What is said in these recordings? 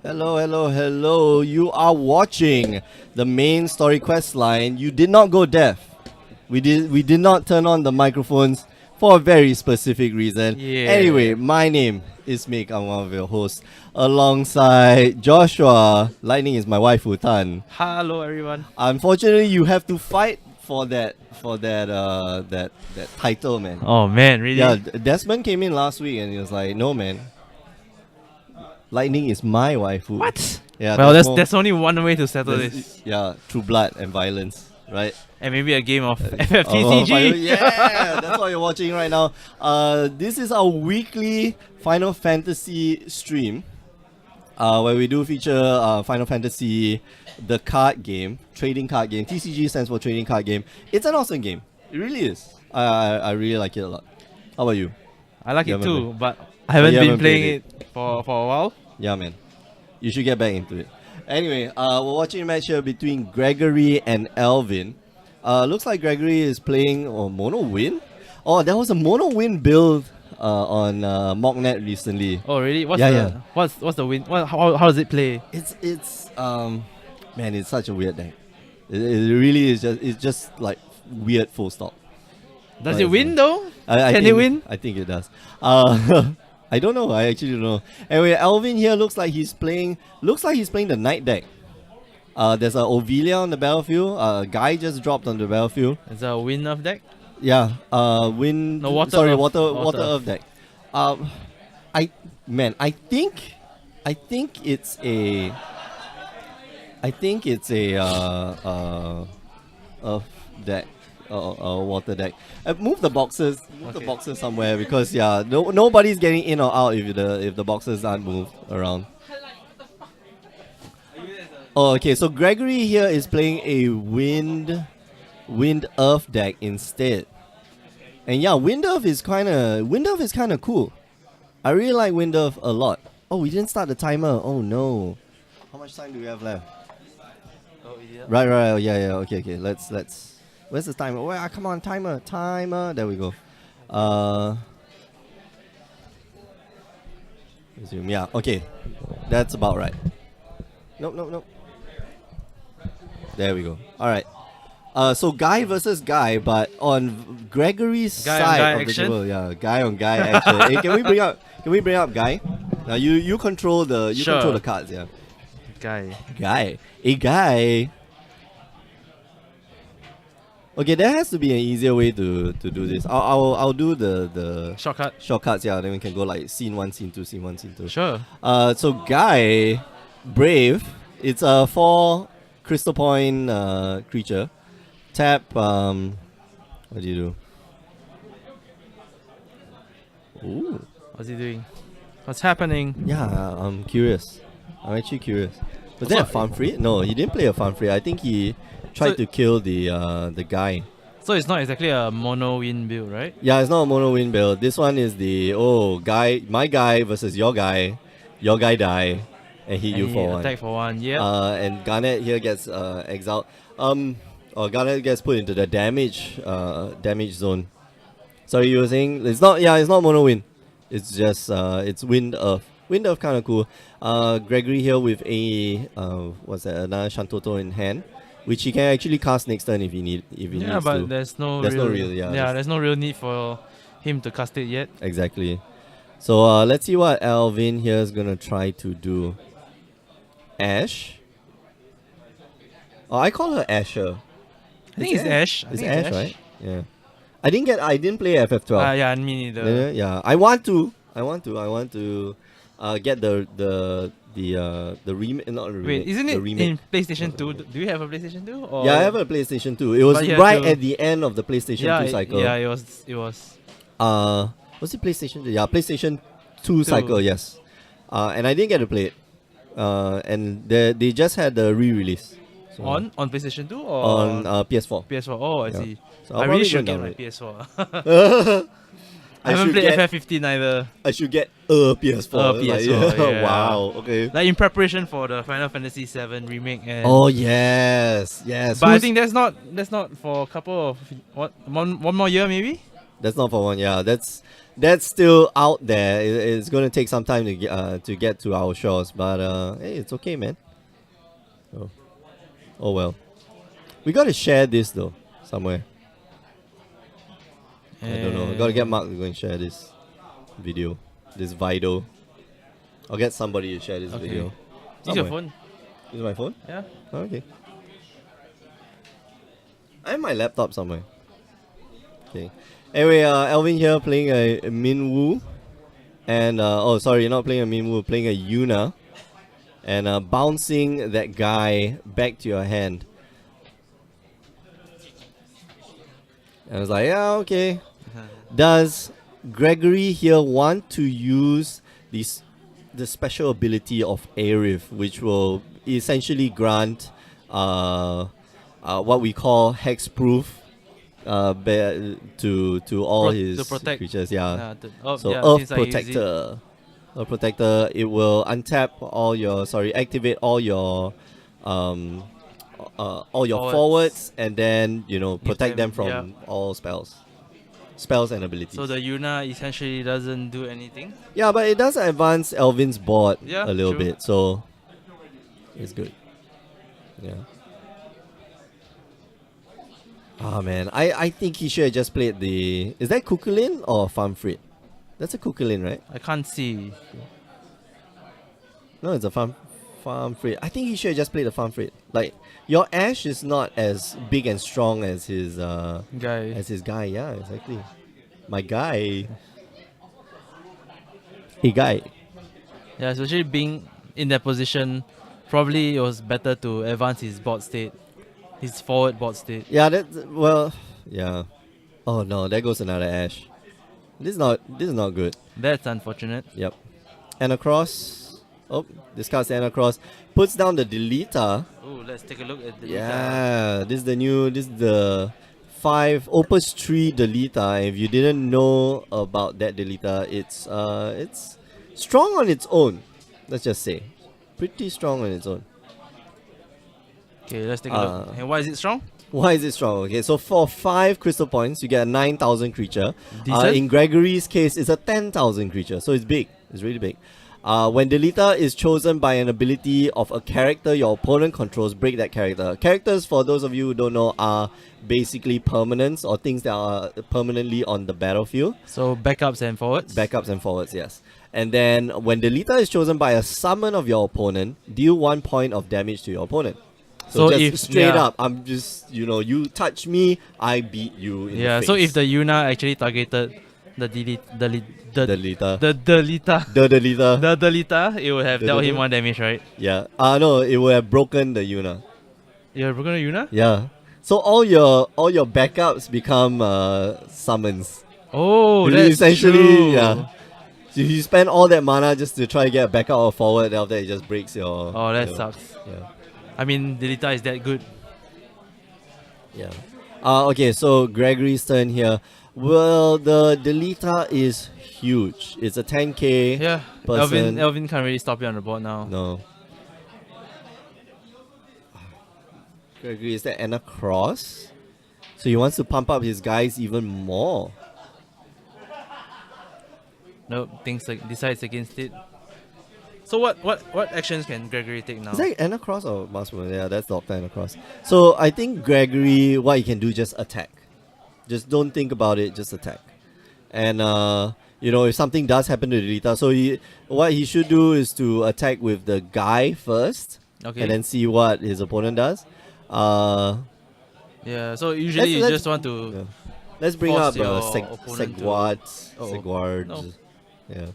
Hello, hello, hello. You are watching the main story quest line. You did not go deaf. We did not turn on the microphones for a very specific reason. Yeah. Anyway, my name is Mick. I'm one of your hosts. Alongside Joshua. Lightning is my wife, Tan. Hello, everyone. Unfortunately, you have to fight for that title, man. Oh man, really? Yeah, Desmond came in last week and he was like, "No, man. Lightning is my waifu." What? Yeah. Well, there's more- there's only one way to settle there's- this, Yeah, through blood and violence, right? and maybe a game of Oh, FFTCG. yeah, that's what you're watching right now. This is our weekly Final Fantasy stream, where we do feature Final Fantasy, the card game, trading card game. TCG stands for trading card game. It's an awesome game. It really is. I really like it a lot. How about you? I like You it haven't too, but I haven't you been haven't playing played it for a while. Yeah, man. You should get back into it. Anyway, we're watching a match here between Gregory and Alvin. Looks like Gregory is playing Mono Win. Oh, there was a Mono Win build on Mocknet recently. Oh really? Yeah. What's the win? How does it play? It's man, it's such a weird deck. It really is just like weird full stop. Does But it it's, win though? I Can it think- win? I think it does. I don't know. I actually don't know. Anyway, Alvin here looks like he's playing the Knight deck. There's a Ovelia on the battlefield. Guy just dropped on the battlefield. It's a win of deck. Yeah. Wind. No, water Sorry, earth. water Water earth deck. I think it's a. Deck. Water deck. Move the boxes. Move the Okay. boxes somewhere because nobody's getting in or out if the boxes aren't moved around. Oh, okay. So Gregory here is playing a wind earth deck instead, and yeah, wind earth is kind of cool. I really like wind earth a lot. Oh, we didn't start the timer. Oh no. How much time do we have left? Oh yeah. Right. Yeah. Okay. Let's. Where's the timer? Well, come on, timer. There we go. Resume. Yeah. Okay. That's about right. Nope. There we go. All right. So guy versus guy, but on Gregory's Guy on side guy of action? the table, yeah, guy on guy action. Hey, can we bring up guy? Now you control the Sure. control the cards, yeah. Guy. Guy. Okay, there has to be an easier way to do this. I'll do the Shortcut. shortcuts, yeah. Then we can go like scene 1, scene 2, scene 1, scene 2. Sure. So Guy, Brave, it's a 4 crystal point creature. Tap, what do you do? Ooh. What's he doing? What's happening? Yeah, I'm curious. I'm actually curious. Was So- that a farm free? No, he didn't play a farm free. I think he tried So- to kill the guy. So it's not exactly a mono win build, right? Yeah, it's not a mono win build. This one is my guy versus your guy. Your guy die and hit you And for he one. attack for one. Yeah. And Garnet here gets exiled. Or Garnet gets put into the damage zone. Sorry, you were saying it's not mono win. It's just it's wind earth. Wind earth kind of cool. Gregory here with a another Shantoto in hand, which he can actually cast next turn if he needs but to. there's no There's no real, real- yeah, there's no real need for him to cast it yet. Exactly. So let's see what Alvin here is gonna try to do. Ash. Oh, I call her Asher. I think it's Ash. I It's think Ash, right? Yeah. I didn't play FF12. Yeah, me neither. Yeah. I want to get the remake, not the remake. Wait, isn't the it remake. in PlayStation 2? Do you have a PlayStation 2? Or Yeah, I have a PlayStation 2. It was But you have right to- at the end of the PlayStation 2 cycle. Yeah, it was. Was it PlayStation 2? Yeah, PlayStation 2 cycle, yes. And I didn't get to play it. And they just had the re-release. So On PlayStation 2 or on PS4. PS4? Oh, I Yeah. see. So I I'll really probably should go get down my it. PS4. I haven't should played get- FF15 either. I should get a PS4. A PS4, yeah. Wow. Okay. Like in preparation for the Final Fantasy 7 remake and. Oh yes. But I think that's not for a couple of one more year maybe. that's not for one. Yeah, that's still out there. It's going to take some time to get to our shores, but hey, it's okay, man. Oh well. We got to share this though somewhere. I don't know. I got to get Mark to go and share this video, this video. I'll get somebody to share this Okay. video. Use your Somewhere. phone. Use my phone? Yeah. Okay. I have my laptop somewhere. Okay. Anyway, Alvin here playing a Minwoo. And, oh, sorry, not playing a Minwoo, playing a Yuna. And bouncing that guy back to your hand. And I was like, yeah, okay. Does Gregory here want to use the special ability of Arif, which will essentially grant what we call hexproof to all his to protect creatures? Yeah. So yeah, Earth since I use it. Protector. Earth Protector, it will untap all your activate all your forwards and then protect them from yeah. all spells and abilities. So the Yuna essentially doesn't do anything. Yeah, but it does advance Elvin's board Yeah, a little true. bit, so it's good. Yeah. Ah man, I think he should have just played the. Is that Kukulin or Farmfrit? That's a Kukulin, right? I can't see. No, it's a Farmfrit. I think he should have just played the Farmfrit. Like your Ash is not as big and strong as his Guy. guy. Yeah, exactly. My guy. Hey guy. Yeah, especially being in that position, probably it was better to advance his board state, his forward board state. Yeah, yeah. Oh no, there goes another Ash. This is not good. That's unfortunate. Yep. And across. Oh, discards the across. Puts down the deleter. Oh, let's take a look at the Yeah, this is the 5 Opus 3 deleter. If you didn't know about that deleter, it's strong on its own. Let's just say. Pretty strong on its own. Okay, let's take a look. And why is it strong? Why is it strong? Okay, so for 5 crystal points, you get a 9,000 creature. Decent. In Gregory's case, it's a 10,000 creature, so it's big. It's really big. When deleter is chosen by an ability of a character your opponent controls, break that character. Characters, for those of you who don't know, are basically permanents or things that are permanently on the battlefield. So backups and forwards. Backups and forwards, yes. And then when deleter is chosen by a summon of your opponent, deal 1 point of damage to your opponent. So just if straight up, I'm just you touch me, I beat you in the face. so if the Yuna actually targeted the deleter, deleter, it would have dealt him 1 damage, right? yeah. No, it would have broken the Yuna. You have broken the Yuna? Yeah. So all your backups become summons. Oh, You that's essentially, true. yeah. So you spend all that mana just to try to get a backup or forward, and after that it just breaks your. Oh, that your- sucks. Yeah. I mean, deleter is that good. Yeah. Okay, so Gregory's turn here. Well, the deleter is huge. It's a 10k. Yeah, person. Elvin can't really stop you on the board now. No. Gregory, is that Anna Cross? So he wants to pump up his guys even more. Nope, decides against it. So what actions can Gregory take now? Is that Anna Cross or Master? Yeah, that's the Opta Anna Cross. So I think Gregory, what he can do, just attack. Just don't think about it, just attack. And if something does happen to the deleter, so what he should do is to attack with the guy first, Okay. and then see what his opponent does. Yeah, so usually you let's- just want to Yeah. Let's bring force up your opponent to- Segwards. Oh, Segwards. no. Yeah.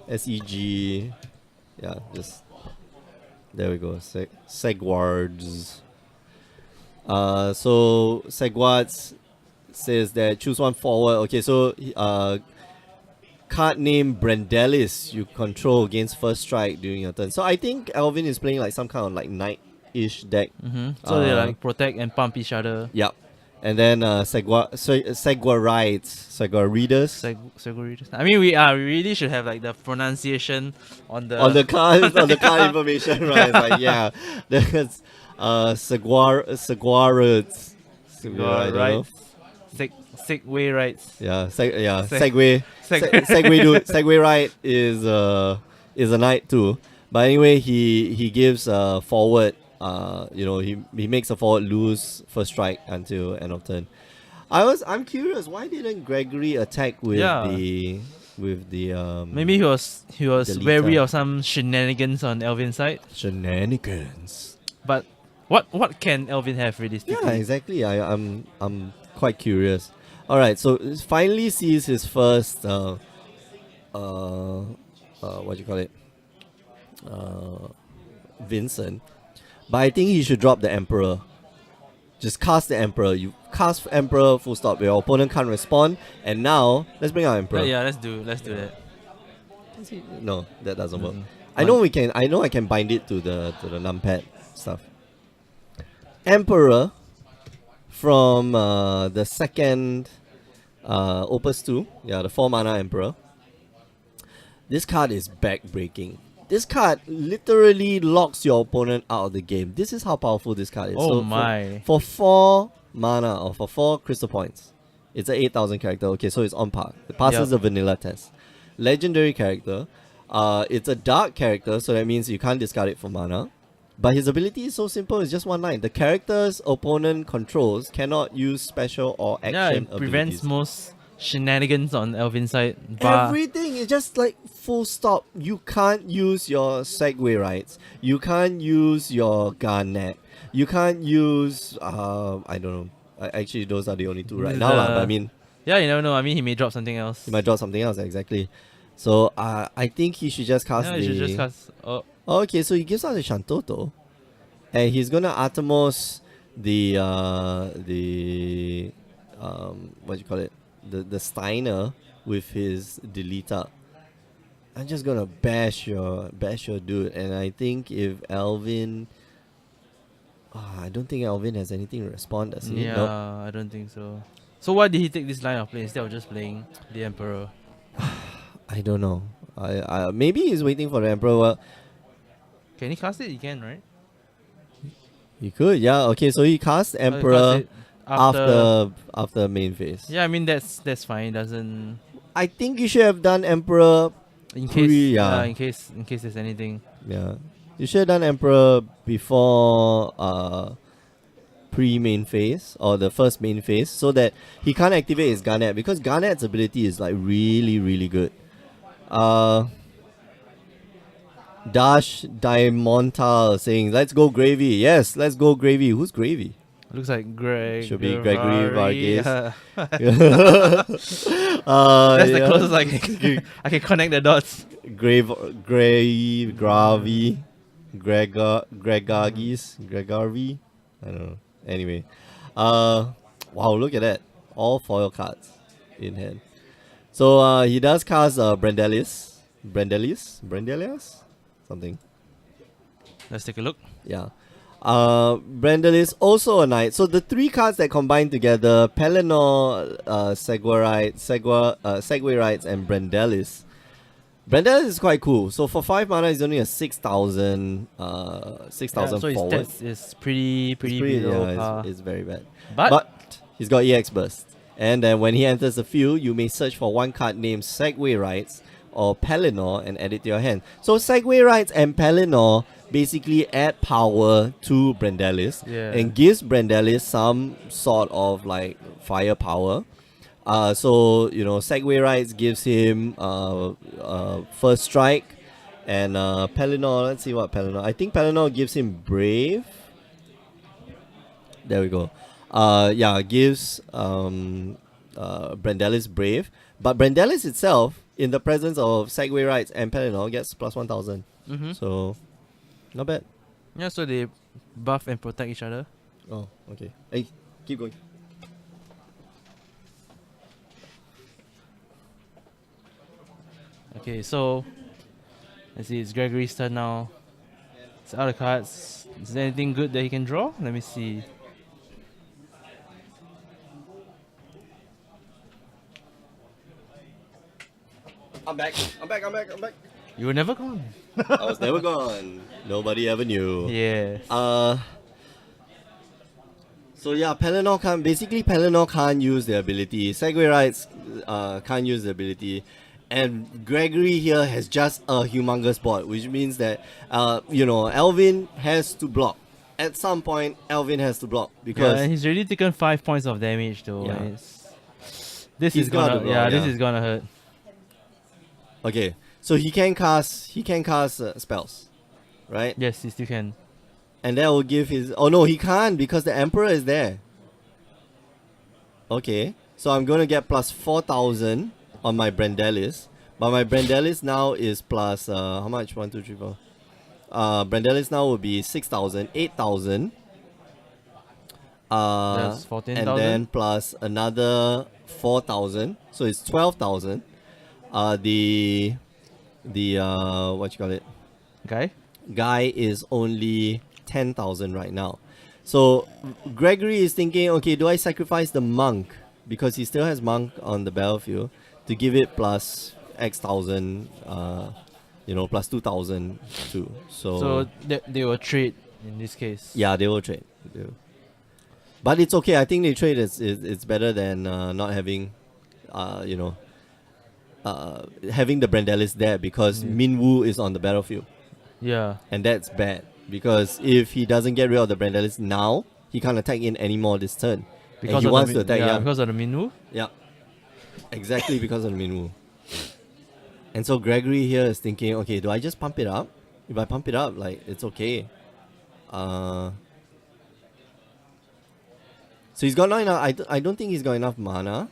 SEG. Yeah, just. There we go. Segwards. So Segwards says that choose 1 forward. Okay, so card name Brandelis you control against first strike during your turn. So I think Alvin is playing like some kind of like knight-ish deck. So they like protect and pump each other. Yep. And then Segwarides. I mean, we really should have like the pronunciation on the On the card information, right? It's like, yeah. There's Segwarides. I don't know. Segway rights. Yeah, Seg- Segway. Seg- Segway dude. Segway right is a knight too. But anyway, he gives forward. He makes a forward lose first strike until end of turn. I'm curious, why didn't Gregory attack with Yeah. the Maybe he was Deleter. wary of some shenanigans on Elvin's side. shenanigans. But what can Elvin have realistically? Yeah, exactly. I'm quite curious. All right, so it finally sees his first what do you call it? Vincent. But I think he should drop the Emperor. Just cast the Emperor. You cast Emperor, full stop. Your opponent can't respond. And now, let's bring out Emperor. Yeah, let's do that. No, that doesn't work. Mm. I know we can. I know I can bind it to the numpad stuff. Emperor from the second Opus 2. Yeah, the 4 mana Emperor. This card is backbreaking. This card literally locks your opponent out of the game. This is how powerful this card is. Oh So my. For 4 mana or for 4 crystal points, it's an 8,000 character. Okay, so it's on par. It passes the vanilla test. Legendary character. It's a dark character, so that means you can't discard it for mana. But his ability is so simple, it's just one line. The character's opponent controls cannot use special or action Yeah, it abilities. prevents most shenanigans on Elvin's side. But Everything is just like full stop. You can't use your Segway rights. You can't use your Garnet. You can't use I don't know. Actually, those are the only 2 right now. But I mean, yeah, you never know. I mean, he may drop something else. he might draw something else exactly. So I think he should just cast Yeah, the. he should just cast. Oh, Okay, so he gives us a Shantoto, and he's gonna Atomos the what do you call it? The Steiner with his Deleter. I'm just gonna bash your dude, and I think if Elvin, I don't think Elvin has anything to respond. Does he? yeah, Nope. I don't think so. So why did he take this line of play instead of just playing the Emperor? I don't know. I maybe he's waiting for the Emperor. Well, Can he cast it? He can, right? he could, yeah. Okay, so he cast Cast Emperor it after. after main phase. Yeah, I mean that's fine. Doesn't I think you should have done Emperor. in case yeah. in case there's anything. Yeah, you should have done Emperor before pre-main phase or the first main phase, so that he can't activate his Garnet, because Garnet's ability is like really good. Dash Diamontal saying, "Let's go Gravy." Yes, let's go Gravy. Who's Gravy? Looks like Greg. Should be Gregory Vargas. That's the closest I can connect the dots. Gravi, Gregarvi. I don't know. Anyway, wow, look at that! All foil cards in hand. So he does cast Brandelius, something. Let's take a look. Yeah. Brandelius also a knight. So the 3 cards that combine together, Pelennor, Segway Rights, and Brandelius. Brandelius is quite cool. So for 5 mana, he's only a 6,000 So his forward. stats is pretty below par. It's very bad. But he's got EX Burst. And then when he enters the field, you may search for 1 card named Segway Rights or Pelennor and add it to your hand. So Segway Rights and Pelennor basically add power to Brandelius and gives Brandelius some sort of like firepower. So Segway Rights gives him first strike, and Pelennor. Let's see what Pelennor. I think Pelennor gives him Brave. There we go. Gives Brandelius Brave, but Brandelius itself, in the presence of Segway Rights and Pelennor, gets plus 1,000. So, not bad. Yeah, so they buff and protect each other. Oh, okay. Hey, keep going. Okay, so let's see, it's Gregory's turn now. It's out of cards. Is there anything good that he can draw? Let me see. I'm back. You were never gone. I was never gone. Nobody ever knew. Yeah. So yeah, Pelennor can't use the ability. Segway Rides can't use the ability. And Gregory here has just a humongous board, which means that, Alvin has to block. At some point, Alvin has to block Yeah, because and he's already taken 5 points of damage though. Yeah. and this He's is got gonna to block, this yeah. is gonna hurt. Okay, so he can cast spells, right? Yes, he still can. And that will give his. Oh no, he can't because the Emperor is there. Okay, so I'm gonna get plus 4,000 on my Brandelis, but my Brandelis now is plus how much? 1, 2, 3, 4. Brandelis now will be 6,000, 8,000. That's And 14,000. then plus another 4,000, so it's 12,000. The what you call it? Guy is only 10,000 right now. So Gregory is thinking, okay, do I sacrifice the monk because he still has monk on the battlefield to give it plus X thousand, plus 2,000 too. So they will trade in this case. Yeah, they will trade. But it's okay. I think they trade it's better than not having, having the Brandelis there because Minwoo is on the battlefield. Yeah. And that's bad because if he doesn't get rid of the Brandelis now, he can't attack in anymore this turn. Because and he of wants the, to attack, yeah, because of the Minwoo. Yeah. Exactly because of the Minwoo. And so Gregory here is thinking, okay, do I just pump it up? If I pump it up, like, it's okay. So he's got not enough. I don't think he's got enough mana.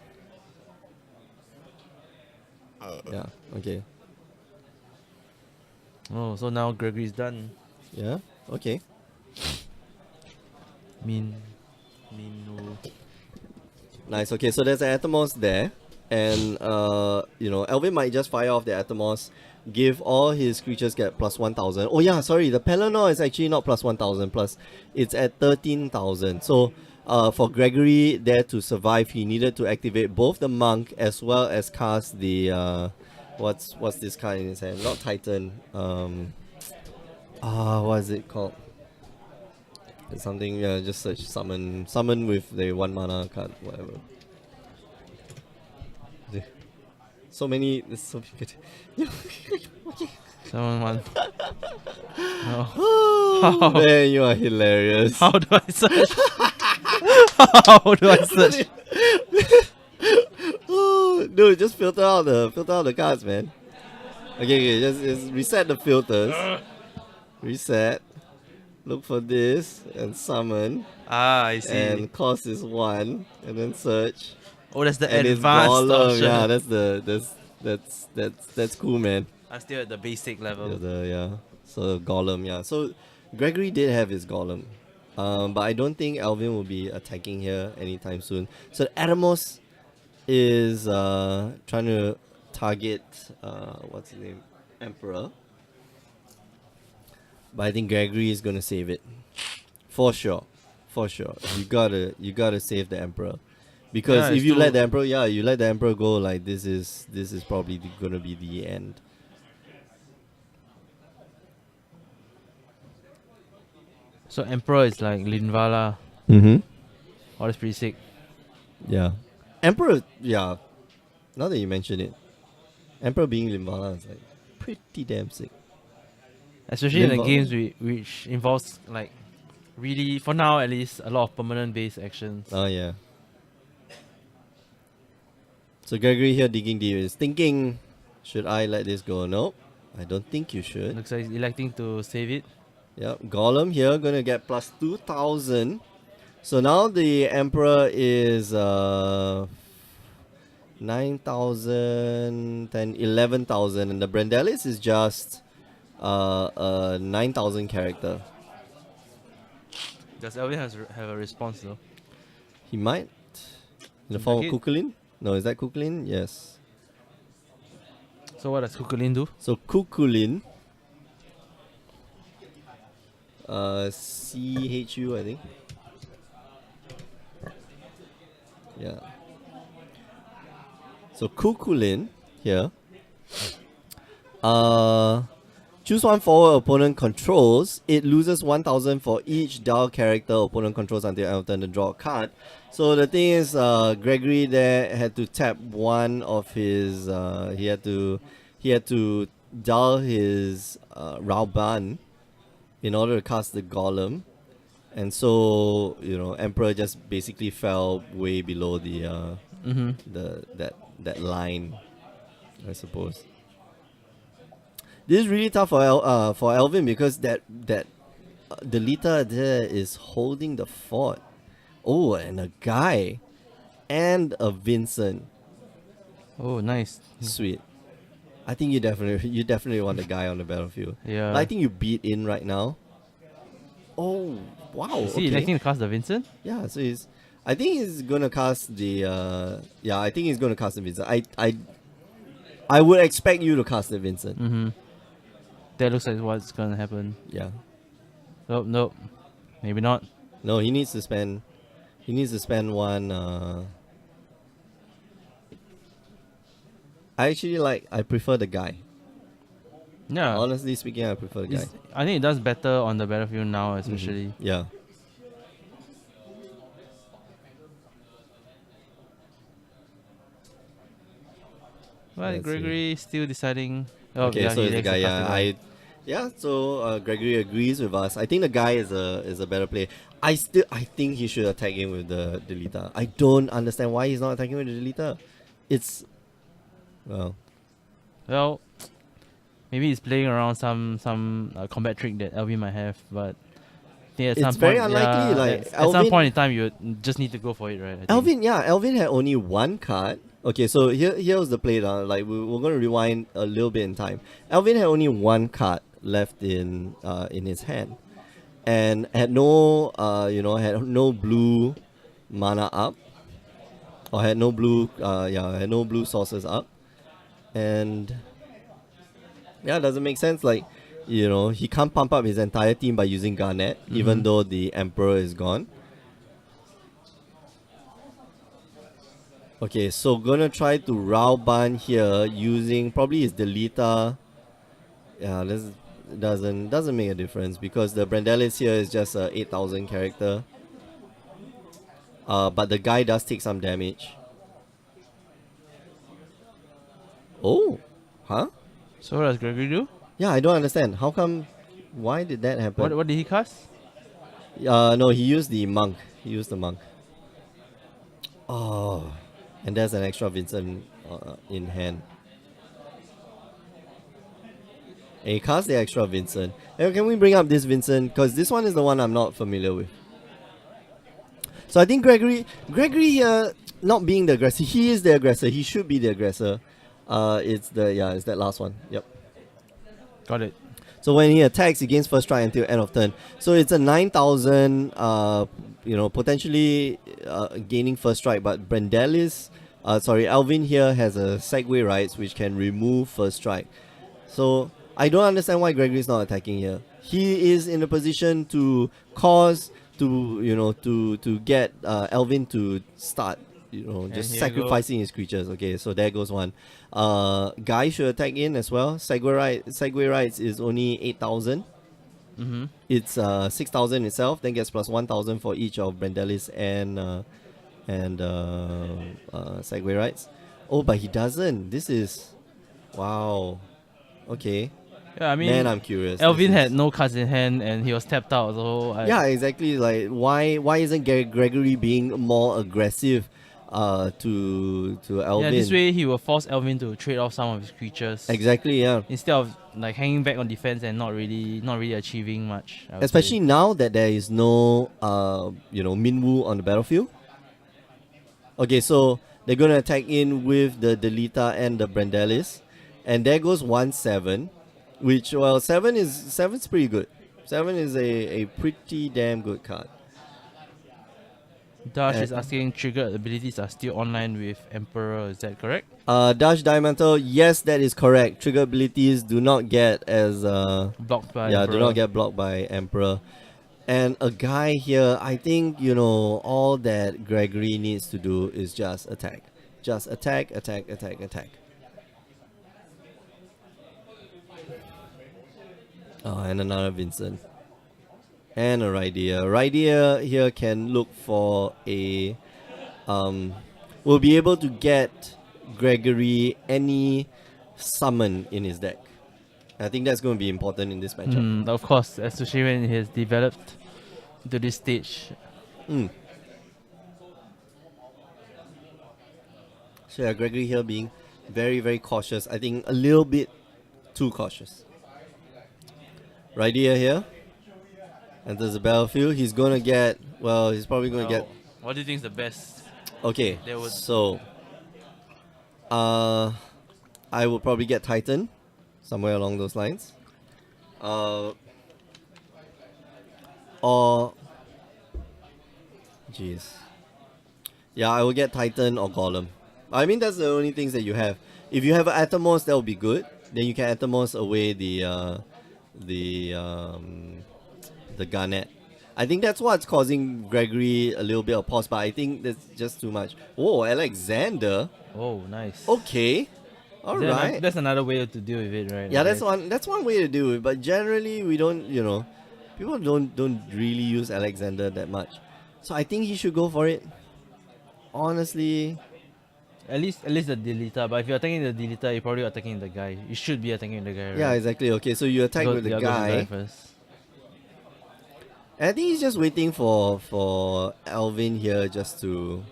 Yeah, okay. Oh, so now Gregory's done. Yeah, okay. Minwoo. Nice, okay, so there's an Atomos there. And, Alvin might just fire off the Atomos, give all his creatures get plus 1,000. Oh yeah, sorry, the Pelennor is actually not plus 1,000 plus. It's at 13,000. So, for Gregory there to survive, he needed to activate both the Monk as well as cast the, what's this card in his hand? Not Titan. What is it called? It's something, just search summon with the 1 mana card, whatever. So many, there's so many good. Someone. No. Oh, man, you are hilarious. How do I search? How do I search? Oh, dude, just filter out the cards, man. Okay, just reset the filters. Reset. Look for this and summon. I see. And cost is 1, and then search. Oh, that's the And it's advanced Golem. option. Yeah, that's cool, man. I'm still at the basic level. So Golem, yeah. So Gregory did have his Golem. But I don't think Alvin will be attacking here anytime soon. So the Atomos is trying to target what's his name? Emperor. But I think Gregory is gonna save it. For sure. You gotta save the Emperor. Because if you let the Emperor go, like this is probably gonna be the end. So Emperor is like Linvala. Mm-hmm. Oh, that's pretty sick. Yeah. Emperor, yeah. Now that you mention it, Emperor being Linvala is like pretty damn sick. Especially in the games which involves like really, for now at least, a lot of permanent based actions. Oh yeah. So Gregory here digging deep is thinking, should I let this go? Nope. I don't think you should. Looks like he's electing to save it. Yep. Golem here gonna get plus 2,000. So now the Emperor is 9,000, then 11,000, and the Brandelis is just a 9,000 character. Does Elvin have a response though? He might. In the form of Kukulin? No, is that Kukulin? Yes. So what does Kukulin do? So Kukulin, CHU, I think. Yeah. So Kukulin here Choose one forward opponent controls. It loses 1,000 for each Dal character opponent controls until end of turn to draw a card. So the thing is, Gregory there had to tap one of his. He had to dull his Rauban in order to cast the Golem, and so Emperor just basically fell way below the that line, I suppose. This is really tough for Alvin because that Delita there is holding the fort. Oh, and a guy, and a Vincent. Oh, nice. Sweet. I think you definitely want a guy on the battlefield. Yeah. But I think you beat in right now. Oh wow! Is he electing to cast the Vincent? Yeah, so I think he's gonna cast the. I think he's gonna cast the Vincent. I would expect you to cast the Vincent. Mm-hmm. That looks like what's gonna happen. Yeah. Oh, nope. Maybe not. No, he needs to spend. He needs to spend one. I prefer the guy. Yeah. Honestly speaking, I prefer the guy. I think it does better on the battlefield now, especially. Yeah. But Let's Gregory still deciding. Oh, Okay, yeah, so he it's the likes to guy. cast Yeah, so Gregory agrees with us. I think the guy is a better player. I think he should attack him with the Delita. I don't understand why he's not attacking with the Delita. It's Well, maybe he's playing around some combat trick that Alvin might have, but I think at It's some very point, unlikely, yeah, like, at some Alvin- point in time, you just need to go for it, right? I think. Alvin had only one card. Okay, so here was the play down. Like we're gonna rewind a little bit in time. Alvin had only one card left in his hand, and had no had no blue mana up, or had no blue had no blue sources up, and yeah, it doesn't make sense. Like he can't pump up his entire team by using Garnet, even though the Emperor is gone. Okay, so gonna try to Rauban here using probably his Delita. Yeah, this doesn't make a difference because the Brandelis here is just a 8,000 character. But the guy does take some damage. Oh, huh? So what does Gregory do? Yeah, I don't understand. How come? Why did that happen? What did he cast? No, he used the monk. Oh, and there's an extra Vincent in hand. And he cast the extra Vincent. And can we bring up this Vincent? Because this one is the one I'm not familiar with. So I think Gregory here, not being the aggressor, he is the aggressor. He should be the aggressor. It's that last one. Yep. Got it. So when he attacks, he gains first strike until end of turn. So it's a 9,000, potentially gaining first strike. But Alvin here has a Segway Rights which can remove first strike. So I don't understand why Gregory's not attacking here. He is in a position to get Alvin to start. Just sacrificing his creatures. Okay, so there goes one. Guy should attack in as well. Segway Rights is only 8,000. Mm-hmm. It's 6,000 itself. Then gets plus 1,000 for each of Brandelis and Segway Rights. Oh, but he doesn't. This is wow. Okay. Yeah, I mean, Man, I'm curious. Alvin had no cards in hand and he was tapped out. So yeah, exactly. Like why isn't Gregory being more aggressive? To Alvin. Yeah, this way he will force Alvin to trade off some of his creatures. Exactly, yeah. Instead of like hanging back on defense and not really achieving much. Especially now that there is no Minwoo on the battlefield. Okay, so they're gonna attack in with the Delita and the Brandelis, and there goes 1/7, which 7's pretty good. 7 is a pretty damn good card. Dash is asking triggered abilities are still online with Emperor, is that correct? Dash Diamantle, yes, that is correct. Trigger abilities do not get blocked by Emperor. do not get blocked by Emperor. And a guy here, I think, all that Gregory needs to do is just attack. Just attack. And another Vincent. And a Rydia. Rydia here can look for a... will be able to get Gregory any summon in his deck. I think that's going to be important in this matchup. Of course, especially when he has developed to this stage. So yeah, Gregory here being very, very cautious. I think a little bit too cautious. Rydia here enters the battlefield. He's going to get... Well, he's probably going to get... What do you think is the best? Okay, There would- so... I would probably get Titan. Somewhere along those lines. Or... Jeez. Yeah, I will get Titan or Golem. I mean, that's the only things that you have. If you have an Atomos, that would be good. Then you can Atomos away the Garnet. I think that's what's causing Gregory a little bit of pause, but I think that's just too much. Oh, Alexander. Oh, nice. Okay. Alright. That's another way to deal with it, right? Yeah, I that's guess. that's one way to do it. But generally, we don't, people don't really use Alexander that much. So I think he should go for it. Honestly, At least the deleter. But if you're attacking the deleter, you're probably attacking the guy. You should be attacking the guy, right? yeah, exactly. Okay, so you attack with the Go to guy. first. And I think he's just waiting for Alvin here just to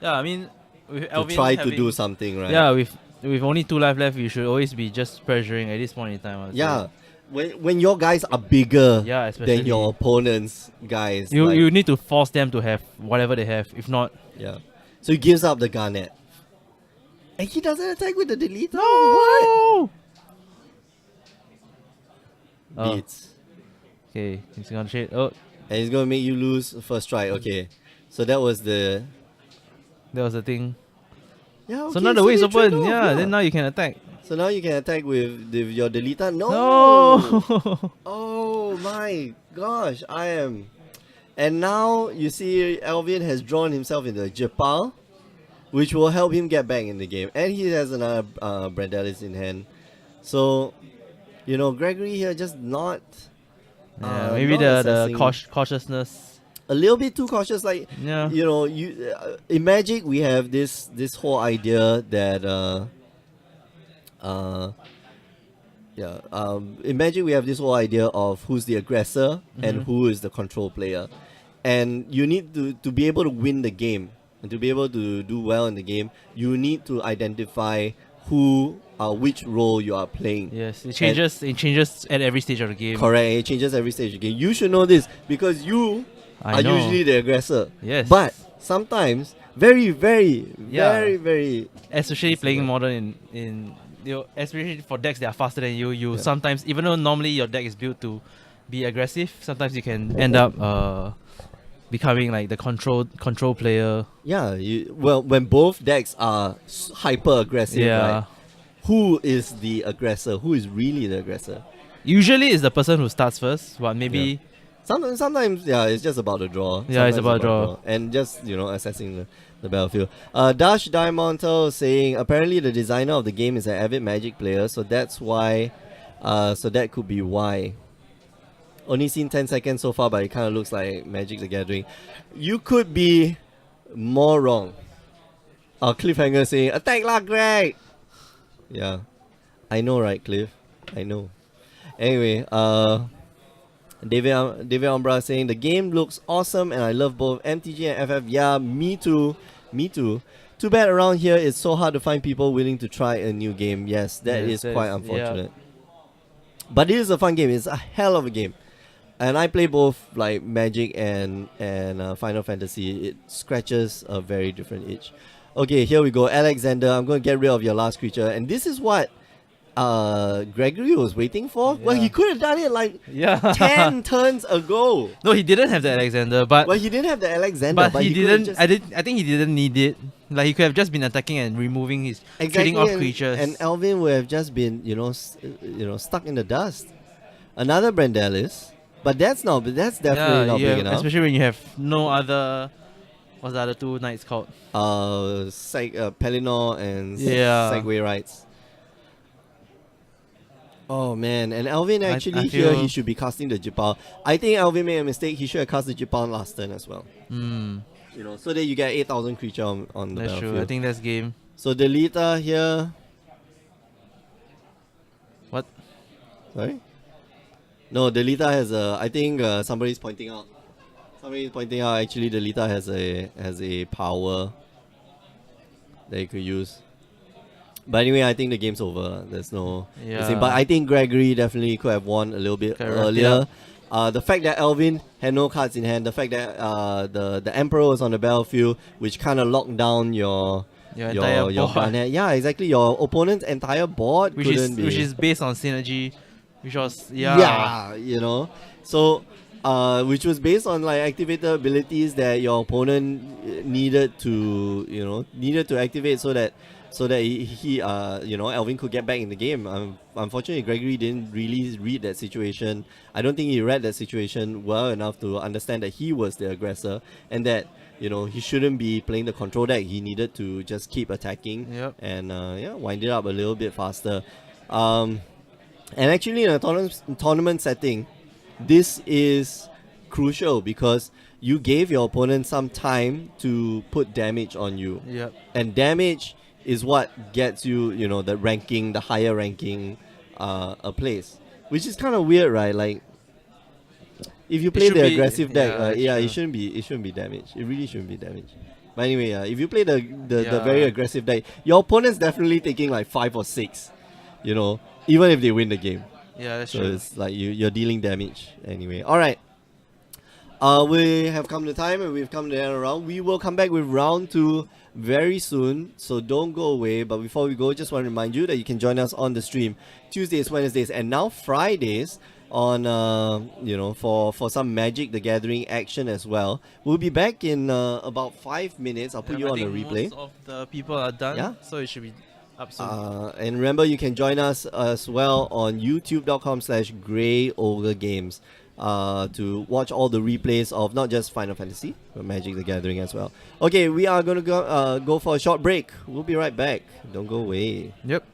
Yeah, I mean, with Alvin try having, to do something, right? Yeah, with only 2 life left, you should always be just pressuring at this point in time. I would say. Yeah. When your guys are bigger Yeah, especially than your opponent's guys. You like- you need to force them to have whatever they have. If not, Yeah. So he gives up the Garnet. And he doesn't attack with the deleter? no. What? Oh, Beats. okay, he's gonna trade. Oh, And he's gonna make you lose first strike. Okay. So that was the... that was the thing. Yeah, okay, So now the way is they trade open. off, Yeah, then now you can attack. So now you can attack with your deleter? No! No. Oh my gosh, I am... And now you see Alvin has drawn himself into a Japal, which will help him get back in the game. And he has another Brandalis in hand. So, Gregory here just not... Yeah, maybe not the assessing- cautiousness. a little bit too cautious. Like, Yeah. In Magic we have this whole idea that in Magic we have this whole idea of who's the aggressor and who is the control player, and you need to be able to win the game and to be able to do well in the game. You need to identify which role you are playing. Yes, it changes. It changes at every stage of the game. Correct. It changes every stage of the game. You should know this because you I are know. usually the aggressor. Yes. But sometimes, very, very, Yeah. very, very... Especially That's playing right. modern in especially for decks that are faster than you. You Yeah. sometimes, even though normally your deck is built to be aggressive, sometimes you can end up becoming like the control player. Yeah, when both decks are hyper aggressive, Yeah. right? Who is the aggressor? Who is really the aggressor? Usually it's the person who starts first, but maybe Sometimes, yeah, it's just about the draw. Yeah, it's Sometimes about draw. And just, assessing the battlefield. Dash Diamontel saying, apparently the designer of the game is an avid Magic player, so that's why, so that could be why. Only seen 10 seconds so far, but it kind of looks like Magic the Gathering. You could be more wrong. Cliffhanger saying, attack lah, Greg! Yeah. I know, right, Cliff? I know. Anyway, David Umbra saying, the game looks awesome and I love both MTG and FF. Yeah, me too. Me too. Too bad around here it's so hard to find people willing to try a new game. Yes, that is quite unfortunate. But it is a fun game. It's a hell of a game. And I play both like Magic and Final Fantasy. It scratches a very different itch. Okay, here we go. Alexander, I'm going to get rid of your last creature. And this is what Gregory was waiting for. Well, he could have done it like 10 turns ago. No, he didn't have the Alexander, but Well, he didn't have the Alexander, but he could have didn't. just- I think he didn't need it. Like he could have just been attacking and removing his trading off creatures. And Alvin would have just been, stuck in the dust. Another Brandalis, but that's definitely not big enough. especially when you have no other. What's the other 2 knights called? Pellinor and Yeah. Segway Rights. Oh man, and Alvin actually I here feel- he should be casting the Jipao. I think Alvin made a mistake. He should have cast the Jipao last turn as well. You know, so that you get 8,000 creature on the That's battlefield. true. I think that's game. So Delita here. What? Sorry? No, Delita has a. I think somebody's pointing out. Somebody's pointing out actually Delita has a power that you could use. But anyway, I think the game's over. There's no. Yeah. But I think Gregory definitely could have won a little bit Could have wrapped it earlier. up. The fact that Alvin had no cards in hand, the fact that the Emperor was on the battlefield, which kind of locked down your entire board. Garnet. Yeah, exactly. Your opponent's entire board Which couldn't is be. which is based on synergy, which was Yeah, you know. So, which was based on like activator abilities that your opponent needed to activate so that he Alvin could get back in the game. Unfortunately, Gregory didn't really read that situation. I don't think he read that situation well enough to understand that he was the aggressor and that he shouldn't be playing the control deck. He needed to just keep attacking and wind it up a little bit faster. And actually, in a tournament setting, this is crucial because you gave your opponent some time to put damage on you. Yep. And damage is what gets you, the ranking, the higher ranking a place. Which is kind of weird, right? Like, if you play should the be- aggressive deck, yeah, it true. shouldn't be damage. It really shouldn't be damage. But anyway, if you play the Yeah. very aggressive deck, your opponent's definitely taking like 5 or 6, even if they win the game. Yeah, that's So true. it's like you're dealing damage anyway. Alright. We have come to time and we've come to the end of the round. We will come back with round 2 very soon, so don't go away. But before we go, just want to remind you that you can join us on the stream Tuesdays, Wednesdays, and now Fridays on for some Magic the Gathering action as well. We'll be back in about 5 minutes. I'll put you I on a think replay. most of the people are done, Yeah. so it should be up soon. And remember, you can join us as well on youtube.com/GreyOgreGames to watch all the replays of not just Final Fantasy, but Magic the Gathering as well. Okay, we are going to go for a short break. We'll be right back. Don't go away. Yep.